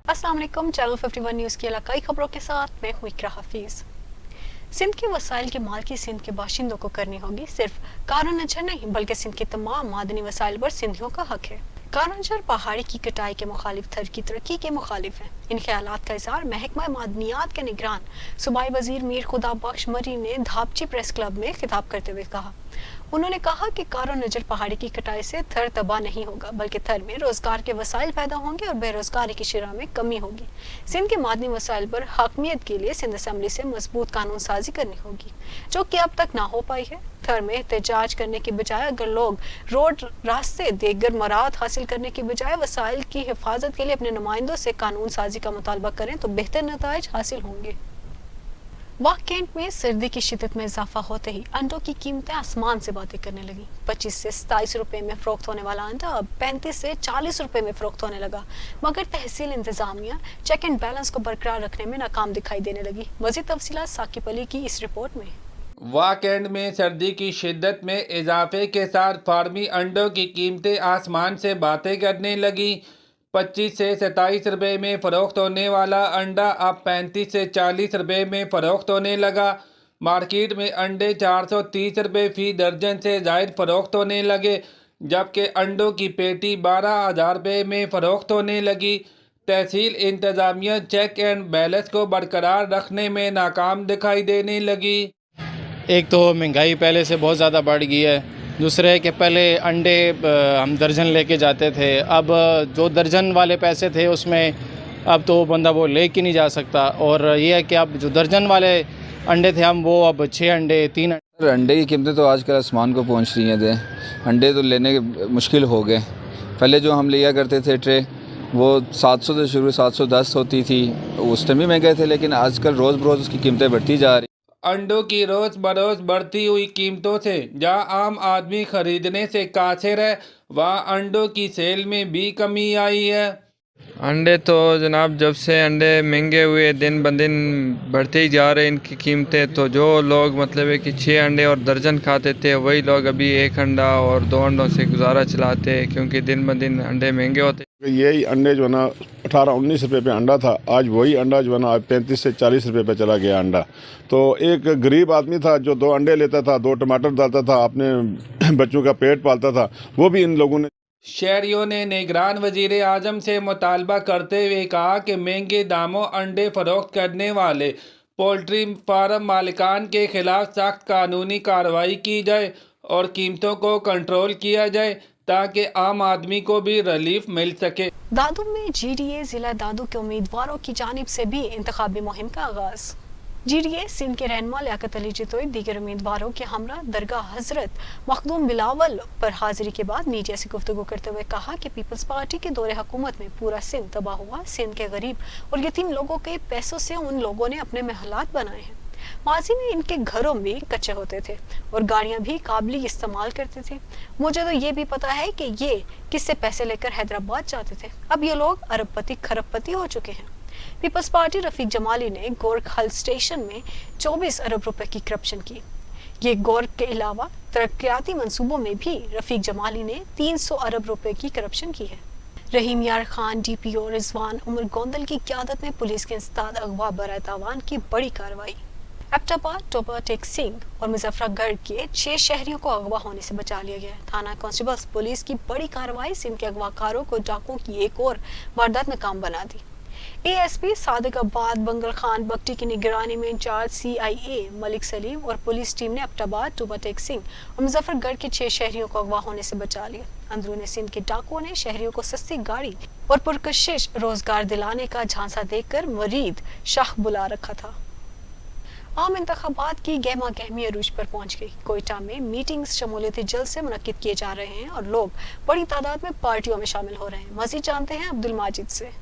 अस्सलाम वालेकुम। Channel 51 news की इलाकाई खबरों के साथ मैं हूं इकरा हफीज। सिंध के वसाइल की मालकी सिंध के बाशिंदों को करनी होगी। सिर्फ कारानजर नहीं बल्कि सिंध के तमाम मादनी वसाइल पर सिंधियों का हक है। कारानजर पहाड़ी की कटाई के मुखालिफ, थर की तरक्की के मुखालिफ हैं। इन ख्यालात का इज़हार महकमा मादनियात के निगरान सूबाई वजीर मीर खुदा बख्श मरी ने धापची प्रेस क्लब में खिताब करते हुए कहा। उन्होंने कहा कि कारानजर पहाड़ी की कटाई से थर तबाह नहीं होगा बल्कि थर में रोजगार के वसाइल पैदा होंगे और बेरोजगारी की शरह में कमी होगी। सिंध के मादनी वसाइल पर हकमियत के लिए सिंध असम्बली से मजबूत कानून साजी करनी होगी, जो कि अब तक ना हो पाई है। थर में एहतजाज करने के बजाय अगर लोग रोड रास्ते देकर मराहत हासिल करने के बजाय वसाइल की हिफाजत के लिए अपने नुमाइंदों से कानून साजी का मुतालबा करें तो बेहतर नताइज हासिल होंगे। वाह कैंट में सर्दी की शिद्दत में इजाफा होते ही अंडों की कीमतें आसमान से बातें करने लगी। 25 से 27 रुपए में फरोख्त होने वाला अंडा अब 35 से 40 रुपए में फरोख्त होने लगा, मगर तहसील इंतजामिया चेक एंड बैलेंस को बरकरार रखने में नाकाम दिखाई देने लगी। मजीद तफसीलात साकिब अली की इस रिपोर्ट में। वाह कैंट में सर्दी की शिद्दत में इजाफे के साथ फार्मी अंडों की कीमतें आसमान से बातें करने लगी। 25 से 27 रुपए में फ़रोख्त होने वाला अंडा अब 35 से 40 रुपए में फ़रोख्त होने लगा। मार्केट में अंडे 430 रुपए फी दर्जन से ज़ायद फ़रोख्त होने लगे, जबकि अंडों की पेटी 12,000 रुपए में फ़रोख्त होने लगी। तहसील इंतज़ामिया चेक एंड बैलेंस को बरकरार रखने में नाकाम दिखाई देने लगी। एक तो महंगाई पहले से बहुत ज़्यादा बढ़ गई है, दूसरा है कि पहले अंडे हम दर्जन लेके जाते थे, अब जो दर्जन वाले पैसे थे उसमें अब तो बंदा वो ले के नहीं जा सकता। और ये है कि अब जो दर्जन वाले अंडे थे हम वो अब 6 अंडे 3 अंडे। अंडे की कीमतें तो आजकल आसमान को पहुंच रही हैं। अंडे तो लेने मुश्किल हो गए। पहले जो हम लिया करते थे ट्रे वो 700 से शुरू 710 होती थी, उस टाइम भी महंगे थे, लेकिन आजकल रोज़ बरोज़ उसकी कीमतें बढ़ती जा रही। अंडों की रोज़ बरोज़ बढ़ती हुई कीमतों से जहां आम आदमी खरीदने से कासिर है, वहां अंडों की सेल में भी कमी आई है। अंडे तो जनाब जब से अंडे महंगे हुए दिन ब दिन बढ़ते ही जा रहे हैं इनकी कीमतें। तो जो लोग मतलब है कि 6 अंडे और दर्जन खाते थे, वही लोग अभी 1 अंडा और 2 अंडों से गुजारा चलाते हैं, क्योंकि दिन ब दिन अंडे महंगे होते। यही अंडे जो है ना 18-19 रुपये पे अंडा था, आज वही अंडा जो है ना 35 से 40 रुपये पे चला गया अंडा। तो एक गरीब आदमी था जो 2 अंडे लेता था, 2 टमाटर डालता था, अपने बच्चों का पेट पालता था, वो भी इन लोगों ने। शहरियों ने निगरान वजीर आजम से मुतालबा करते हुए कहा कि महंगे दामों अंडे फरोख्त करने वाले पोल्ट्री फार्म मालिकान के खिलाफ सख्त कानूनी कार्रवाई की जाए और कीमतों को कंट्रोल किया जाए ताकि आम आदमी को भी रिलीफ मिल सके। दादू में GDA जिला दादू के उम्मीदवारों की जानिब से भी इंतखाबी मुहिम का आगाज। GDA सिंध के रहनुमा लियाकत अली जितोई दीगर उम्मीदवारों के हमरा दरगाह हजरत मखदूम बिलावल पर हाजिरी के बाद मीडिया से गुफ्तगू करते हुए कहा कि पीपल्स पार्टी के दौरे हुकूमत में पूरा सिंध तबाह हुआ। सिंध के गरीब और यतीम लोगों के पैसों से उन लोगों ने अपने महलात बनाए हैं। माजी में इनके घरों भी कच्चे होते थे और गाड़ियां भी काबली इस्तेमाल करते थे। मुझे तो ये भी पता है कि ये किससे पैसे लेकर हैदराबाद जाते थे। अब ये लोग अरबपति खरबपति हो चुके हैं। पीपल्स पार्टी रफीक जमाली ने गोरख हल स्टेशन में 24 अरब रुपए की करप्शन की। ये गोरख के अलावा तरक्याती मंसूबों में भी रफीक जमाली ने 300 अरब रुपए की करप्शन की है। रहीम यार खान, DPO रिजवान उमर गोंदल की क़यादत में पुलिस के इंसदाद अगवा बराए तावान की बड़ी कार्रवाई। एबटाबाद, टोबा टेक सिंह और मुजफ्फरगढ़ के 6 शहरियों को अगवा होने से बचा लिया गया। थाना कांस्टेबल्स पुलिस की बड़ी कार्रवाई सिंध के अगवाकारों को डाकुओं की एक और वारदात नाकाम बना दी। ASP सादिकाबाद बंगल खान बख्टी की निगरानी में इंचार्ज CIA मलिक सलीम और पुलिस टीम ने एबटाबाद, टोबा टेक सिंह और मुजफ्फरगढ़ के 6 शहरियों को अगवा होने से बचा लिया। अंदरूनी सिंध के डाकुओं ने शहरियों को सस्ती गाड़ी और पुरकशिश रोजगार दिलाने का झांसा देकर मरीद शाह बुला रखा था। आम इंतखाबात की गहमा गहमी अरूज पर पहुंच गई। कोयटा में मीटिंग्स शमूलियती जल्द से मुनक्किद किए जा रहे हैं और लोग बड़ी तादाद में पार्टियों में शामिल हो रहे हैं। मजीद जानते हैं अब्दुल माजिद से।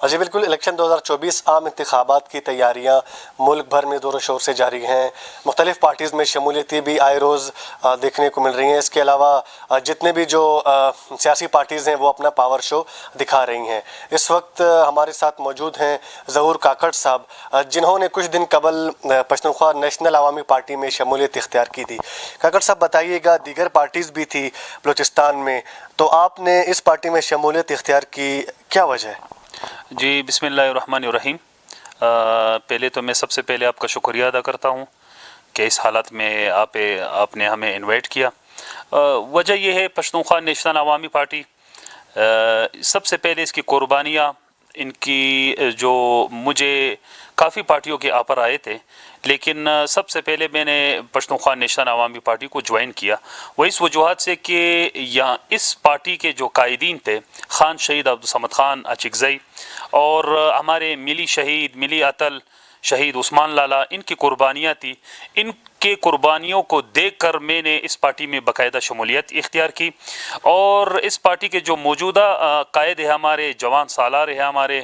जी बिल्कुल, इलेक्शन 2024 आम इंतखाबात की तैयारियां मुल्क भर में ज़ोरों शोर से जारी हैं। मुख्तलिफ पार्टीज़ में शमूलियतें भी आए रोज़ देखने को मिल रही हैं। इसके अलावा जितने भी जो सियासी पार्टीज़ हैं वो अपना पावर शो दिखा रही हैं। इस वक्त हमारे साथ मौजूद हैं ज़हूर काकड़ साहब, जिन्होंने कुछ दिन कबल पश्तूनख्वा नेशनल अवामी पार्टी में शमूलियत इख्तियार की थी। काकड़ साहब बताइएगा, दीगर पार्टीज़ भी थी बलूचिस्तान में, तो आपने इस पार्टी में शमूलियत इख्तियार की, क्या वजह है? جی بسم اللہ الرحمن الرحیم. پہلے تو میں سب سے پہلے آپ کا شکریہ ادا کرتا ہوں کہ اس حالت میں آپ نے ہمیں انوائٹ کیا. وجہ یہ ہے پشتونخوا نیشنل عوامی پارٹی سب سے پہلے اس کی قربانیاں ان کی جو مجھے کافی پارٹیوں کے آفر آئے تھے لیکن سب سے پہلے میں نے پشتونخوا نیشنل عوامی پارٹی کو جوائن کیا وہ اس وجوہات سے کہ یہاں اس پارٹی کے جو قائدین تھے خان شہید عبدالصمد خان اچکزئی اور ہمارے ملی شہید ملی اتل شہید عثمان لالا ان کی قربانیاں تھی. ان کے قربانیوں کو دیکھ کر میں نے اس پارٹی میں باقاعدہ شمولیت اختیار کی اور اس پارٹی کے جو موجودہ قائد ہے ہمارے جوان سالار ہے ہمارے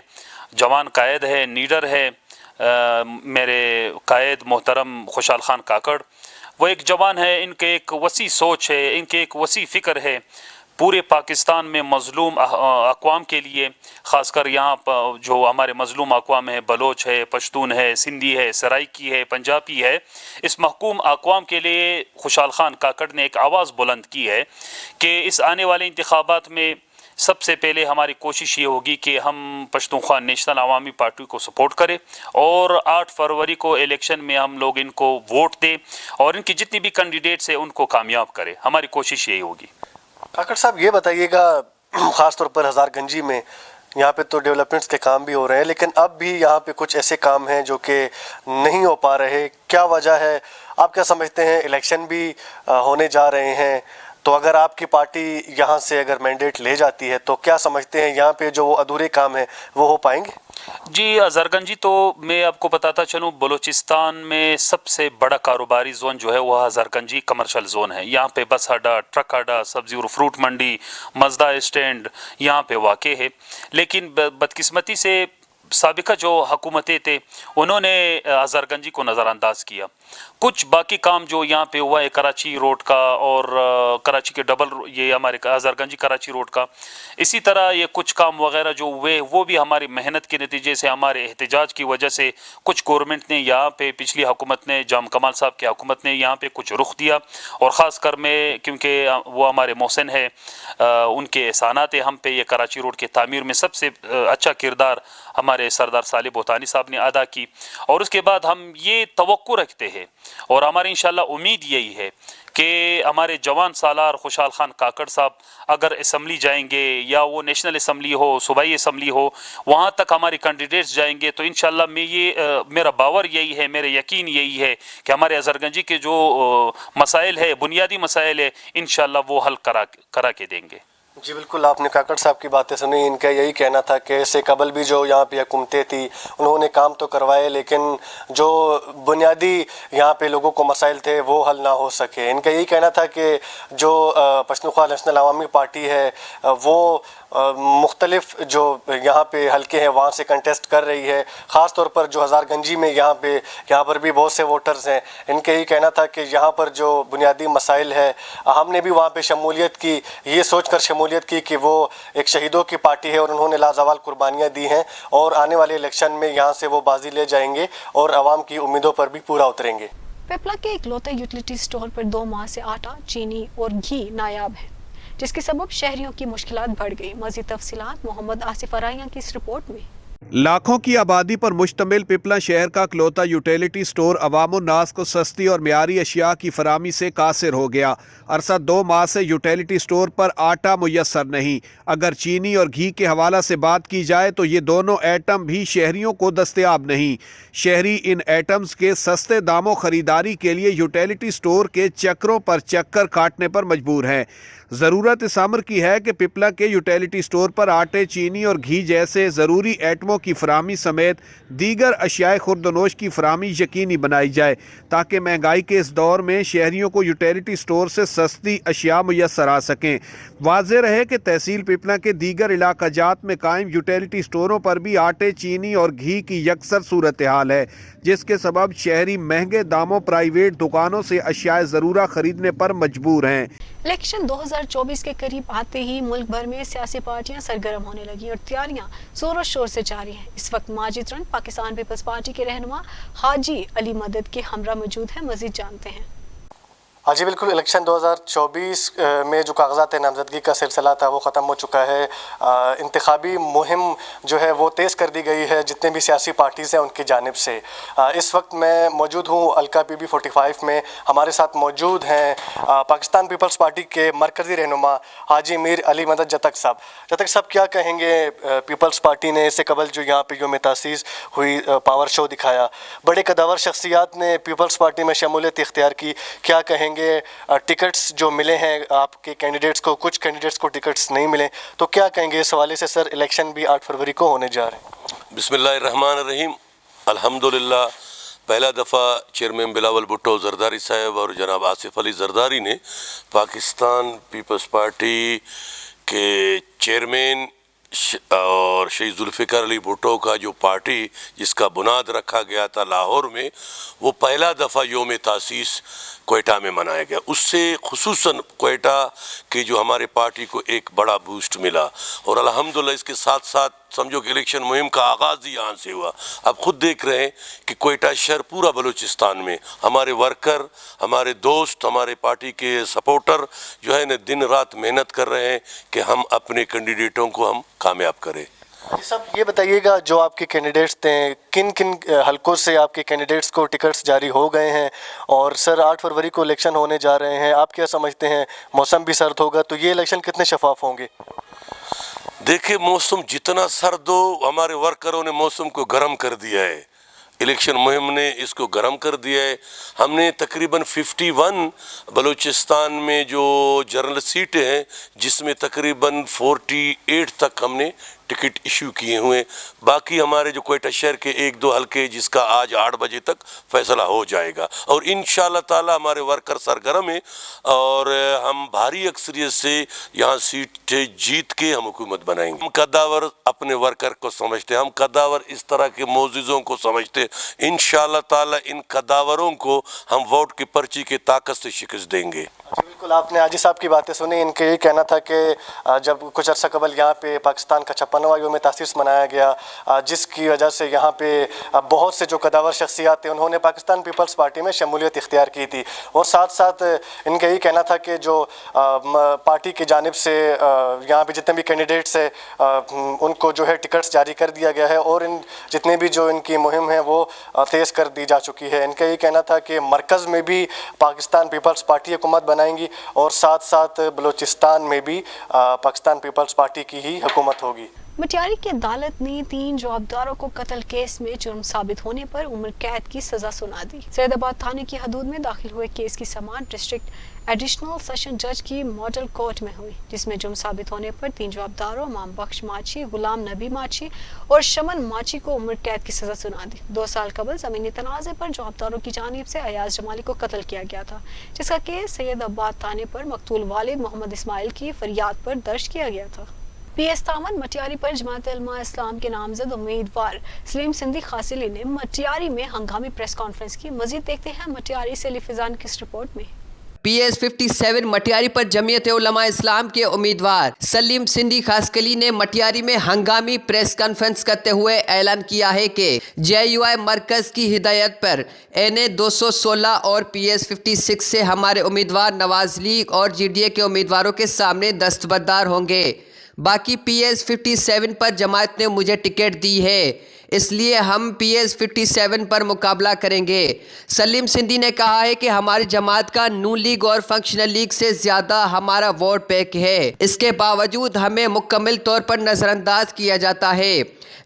جوان قائد ہے نیڈر ہے میرے قائد محترم خوشحال خان کاکڑ. وہ ایک جوان ہے ان کے ایک وسیع سوچ ہے ان کے ایک وسیع فکر ہے پورے پاکستان میں مظلوم اقوام کے لیے خاص کر یہاں جو ہمارے مظلوم اقوام ہے بلوچ ہے پشتون ہے سندھی ہے سرائکی ہے پنجابی ہے اس محکوم اقوام کے لیے خوشحال خان کاکڑ نے ایک آواز بلند کی ہے کہ اس آنے والے انتخابات میں سب سے پہلے ہماری کوشش یہ ہوگی کہ ہم پشتونخوا نیشنل عوامی پارٹی کو سپورٹ کریں اور 8 فروری کو الیکشن میں ہم لوگ ان کو ووٹ دیں اور ان کی جتنی بھی کینڈیڈیٹس ہیں ان کو کامیاب کریں. ہماری کوشش یہی ہوگی. کاکڑ صاحب یہ بتائیے گا خاص طور پر ہزار گنجی میں یہاں پہ تو ڈیولپمنٹس کے کام بھی ہو رہے ہیں لیکن اب بھی یہاں پہ کچھ ایسے کام ہیں جو کہ نہیں ہو پا رہے. کیا وجہ ہے؟ آپ کیا سمجھتے ہیں؟ الیکشن بھی ہونے جا رہے ہیں تو اگر آپ کی پارٹی یہاں سے اگر مینڈیٹ لے جاتی ہے تو کیا سمجھتے ہیں یہاں پہ جو وہ ادھورے کام ہیں وہ ہو پائیں گے؟ جی ہزارگنجی تو میں آپ کو بتاتا چلوں بلوچستان میں سب سے بڑا کاروباری زون جو ہے وہ ہزارگنجی کمرشل زون ہے. یہاں پہ بس اڈا ٹرک اڈا سبزی اور فروٹ منڈی مزدا اسٹینڈ یہاں پہ واقع ہے لیکن بدقسمتی سے سابقہ جو حکومتیں تھے انہوں نے ہزارگنجی کو نظر انداز کیا. کچھ باقی کام جو یہاں پہ ہوا ہے کراچی روڈ کا اور کراچی کے ڈبل یہ ہمارے ہزارگنجی کراچی روڈ کا اسی طرح یہ کچھ کام وغیرہ جو ہوئے وہ بھی ہماری محنت کے نتیجے سے ہمارے احتجاج کی وجہ سے کچھ گورنمنٹ نے یہاں پہ پچھلی حکومت نے جام کمال صاحب کی حکومت نے یہاں پہ کچھ رخ دیا اور خاص کر میں کیونکہ وہ ہمارے محسن ہے ان کے احسانات ہم پہ یہ کراچی روڈ کے تعمیر میں سب سے اچھا کردار ہمارے سردار صالح بہتانی صاحب نے ادا کی اور اس کے بعد ہم یہ توقع رکھتے ہیں اور ہماری انشاءاللہ امید یہی ہے کہ ہمارے جوان سالار خوشحال خان کاکڑ صاحب اگر اسمبلی جائیں گے یا وہ نیشنل اسمبلی ہو صوبائی اسمبلی ہو وہاں تک ہماری کینڈیڈیٹس جائیں گے تو انشاءاللہ میرا باور یہی ہے میرا یقین یہی ہے کہ ہمارے ہزارگنجی کے جو مسائل ہے بنیادی مسائل ہے انشاءاللہ وہ حل کرا کے دیں گے. جی بالکل آپ نے کاکڑ صاحب کی باتیں سنی. ان کا یہی کہنا تھا کہ اس سے قبل بھی جو یہاں پہ حکومتیں تھیں انہوں نے کام تو کروائے لیکن جو بنیادی یہاں پہ لوگوں کو مسائل تھے وہ حل نہ ہو سکے. ان کا یہی کہنا تھا کہ جو پشتونخوا نیشنل عوامی پارٹی ہے وہ مختلف جو یہاں پہ حلقے ہیں وہاں سے کنٹیسٹ کر رہی ہے خاص طور پر جو ہزار گنجی میں یہاں پر بھی بہت سے ووٹرز ہیں. ان کا یہی کہنا تھا کہ یہاں پر جو بنیادی مسائل ہے ہم نے بھی وہاں پہ شمولیت کی یہ سوچ کر شمولیت کی کہ وہ ایک شہیدوں کی پارٹی ہے اور انہوں نے لازوال قربانیاں دی ہیں اور آنے والے الیکشن میں یہاں سے وہ بازی لے جائیں گے اور عوام کی امیدوں پر بھی پورا اتریں گے. پیپلا کے اکلوتے یوٹیلیٹی سٹور پر 2 ماہ سے آٹا چینی اور گھی نایاب ہے جس کے سبب شہریوں کی مشکلات بڑھ گئی. مزید تفصیلات محمد آصف ارائیاں کی اس رپورٹ میں. لاکھوں کی آبادی پر مشتمل پیپلا شہر کا اکلوتا یوٹیلیٹی سٹور عوام الناس کو سستی اور معیاری اشیاء کی فراہمی سے قاصر ہو گیا. عرصہ 2 ماہ سے یوٹیلیٹی سٹور پر آٹا میسر نہیں. اگر چینی اور گھی کے حوالہ سے بات کی جائے تو یہ دونوں ایٹم بھی شہریوں کو دستیاب نہیں. شہری ان ایٹمز کے سستے داموں خریداری کے لیے یوٹیلیٹی سٹور کے چکروں پر چکر کاٹنے پر مجبور ہیں. ضرورت اس امر کی ہے کہ پیپلا کے یوٹیلیٹی سٹور پر آٹے چینی اور گھی جیسے ضروری ایٹموں کی فراہمی سمیت دیگر اشیاء خوردونوش کی فراہمی یقینی بنائی جائے تاکہ مہنگائی کے اس دور میں شہریوں کو یوٹیلیٹی سٹور سے سستی اشیاء میسر آ سکیں. واضح رہے کہ تحصیل پیپلا کے دیگر علاقہ جات میں قائم یوٹیلیٹی سٹوروں پر بھی آٹے چینی اور گھی کی یکسر صورتحال ہے جس کے سبب شہری مہنگے داموں پرائیویٹ دکانوں سے اشیاء ضرورہ خریدنے پر مجبور ہیں. الیکشن 2024 کے قریب آتے ہی ملک بھر میں سیاسی پارٹیاں سرگرم ہونے لگیں اور تیاریاں زور و شور سے جاری ہیں. اس وقت ماجد رنگ پاکستان پیپلز پارٹی کے رہنما حاجی علی مدد کے ہمراہ موجود ہیں. مزید جانتے ہیں. जी बिल्कुल, इलेक्शन 2024 में जो कागजात नामजदगी का सिलसिला था वो ख़त्म हो चुका है। इंतखाबी मुहिम जो है वो तेज़ कर दी गई है जितने भी सियासी पार्टीज़ हैं उनकी जानिब से। इस वक्त मैं मौजूद हूँ अलका PB 45 में। हमारे साथ मौजूद हैं पाकिस्तान पीपल्स पार्टी के मरकज़ी रहनुमा हाजी मीर अली मदद जतक साहब। जतक साहब, क्या कहेंगे, पीपल्स पार्टी ने इससे कबल जो यहाँ पे यौम तासीस हुई पावर शो दिखाया, बड़े कदावर शख्सियात ने पीपल्स पार्टी में शमूलियत इख्तियार की, क्या कहेंगे? टिकट्स जो मिले हैं आपके कैंडिडेट्स को, कुछ कैंडिडेट्स को टिकट्स नहीं मिले, तो क्या कहेंगे इस हवाले से? सर, इलेक्शन भी 8 फरवरी को होने जा रहे हैं। बिस्मिल्लाहिर्रहमानिर्रहीम। अल्हम्दुलिल्लाह, पहला दफ़ा चेयरमैन बिलावल भुट्टो जरदारी साहब और जनाब आसिफ अली जरदारी ने पाकिस्तान पीपल्स पार्टी के चेयरमैन और शहीद जुल्फ़िकार अली भुट्टो का जो पार्टी जिसका बुनियाद रखा गया था लाहौर में, वो पहला दफ़ा यौम तासीस कोयटा में मनाया गया। उससे खुसूसन कोयटा के जो हमारे पार्टी को एक बड़ा बूस्ट मिला और अल्हम्दुलिल्लाह इसके साथ साथ समझो कि इलेक्शन मुहिम का आगाज़ ही यहाँ से हुआ। अब खुद देख रहे हैं कि कोयटा शहर पूरा बलूचिस्तान में हमारे वर्कर, हमारे दोस्त, हमारे पार्टी के सपोर्टर जो है न दिन रात मेहनत कर रहे हैं कि हम अपने कैंडिडेटों को हम कामयाब करें। जी साहब, ये बताइएगा, जो आपके कैंडिडेट्स थे, किन किन हलकों से आपके कैंडिडेट्स को टिकट्स जारी हो गए हैं? और सर, 8 फरवरी को इलेक्शन होने जा रहे हैं, आप क्या समझते हैं, मौसम भी सर्द होगा, तो ये इलेक्शन कितने शफाफ होंगे? देखिए, मौसम जितना सर्द हो, हमारे वर्करों ने मौसम को गर्म कर दिया है। इलेक्शन मुहिम ने इसको गर्म कर दिया है। हमने तकरीबन 51 बलूचिस्तान में जो जनरल सीटें हैं जिसमें तकरीबन 48 तक हमने टिकट इशू किए हुए। बाकी हमारे जो कोयटा शहर के 1-2 हलके जिसका आज 8 बजे तक फैसला हो जाएगा और इंशाअल्लाह ताला हमारे वर्कर सरगर्म हैं और हम भारी अक्सरियत से यहाँ सीट जीत के हम हुकूमत बनाएंगे। हम कद्दावर अपने वर्कर को समझते हैं, हम कद्दावर इस तरह के मोअज़्ज़िज़ों को समझते हैं। इंशाअल्लाह ताला इन कद्दावरों को हम वोट की पर्ची की ताकत से शिकस्त देंगे। बिल्कुल, आपने हाजी साहब की बातें सुनी। इनके ये कहना था कि जब कुछ अर्सा कबल यहाँ पे पाकिस्तान का 56वां यौम तासीस मनाया गया, जिसकी वजह से यहाँ पे बहुत से जो कदावर शख्सियात थे उन्होंने पाकिस्तान पीपल्स पार्टी में शमूलियत इख्तियार की थी और साथ साथ इनका यही कहना था कि जो पार्टी की जानिब से यहाँ पे जितने भी कैंडिडेट्स हैं उनको जो है टिकट्स जारी कर दिया गया है और इन जितने भी जो इनकी मुहिम है वो तेज़ कर दी जा चुकी है। इनका ये कहना था कि मरकज़ में भी पाकिस्तान पीपल्स पार्टी हुकूमत बनाएंगी और साथ साथ बलूचिस्तान में भी पाकिस्तान पीपल्स पार्टी की ही हुकूमत होगी। मटियारी की अदालत ने 3 जवाबदारों को कत्ल केस में जुर्म साबित होने पर उम्र कैद की सजा सुना दी। सैयदाबाद थाने की हदूद में दाखिल हुए केस की समाअत डिस्ट्रिक्ट एडिशनल सेशन जज की मॉडल कोर्ट में हुई, जिसमें जुर्म साबित होने पर 3 जवाबदारों माम बख्श माची, गुलाम नबी माची और शमन माची को उम्र कैद की सजा सुना दी। 2 साल कबल जमीनी तनाज़े पर जवाबदारों की जानिब से अयाज जमाली को कत्ल किया गया था, जिसका केस सैयदाबाद थाने पर मकतूल वालिद मोहम्मद इस्माइल की फरियाद पर दर्ज किया गया था। PS तावन मटियारी पर जमात उलमा इस्लाम के नामजद उम्मीदवार सलीम सिंधी खासिली ने मटियारी में हंगामी प्रेस कॉन्फ्रेंस की। मजीद देखते हैं मटियारी से लिफिजान की रिपोर्ट में। PS 57 मटियारी पर जमीयत उलमा इस्लाम के उम्मीदवार सलीम सिंधी खासकली ने मटियारी में हंगामी प्रेस कॉन्फ्रेंस करते हुए ऐलान किया है कि JUI मरकज़ की हिदायत पर NA 216 और PS 56 से हमारे उम्मीदवार नवाज लीग और GDA के उम्मीदवारों के सामने दस्तबरदार होंगे। बाकी PS 57 पर जमात ने मुझे टिकट दी है, इसलिए हम PS 57 पर मुकाबला करेंगे। सलीम सिंधी ने कहा है कि हमारी जमात का नून लीग और फंक्शनल लीग से ज़्यादा हमारा वोट बैंक है, इसके बावजूद हमें मुकम्मल तौर पर नज़रअंदाज किया जाता है।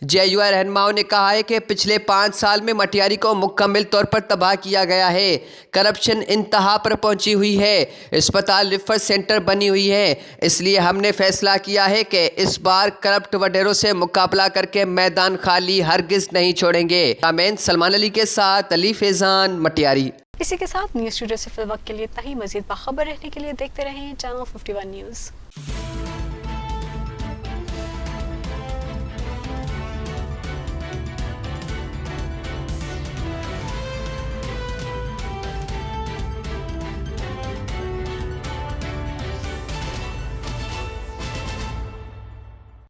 JUI रहनुमाओं ने कहा है कि पिछले 5 साल में मटियारी को मुकम्मल तौर पर तबाह किया गया है। करप्शन इंतहा पर पहुंची हुई है, अस्पताल रिफर सेंटर बनी हुई है, इसलिए हमने फैसला किया है कि इस बार करप्ट वडेरों से मुकाबला करके मैदान खाली हरगिज़ नहीं छोड़ेंगे। आमीन। सलमान अली के साथ अली फैज़ान, मटियारी। इसी के साथ न्यूज़ स्टूडियो से फिल वक्त के लिए इतना ही। मज़ीद बाखबर रहने के लिए देखते रहें चैनल 51 न्यूज़।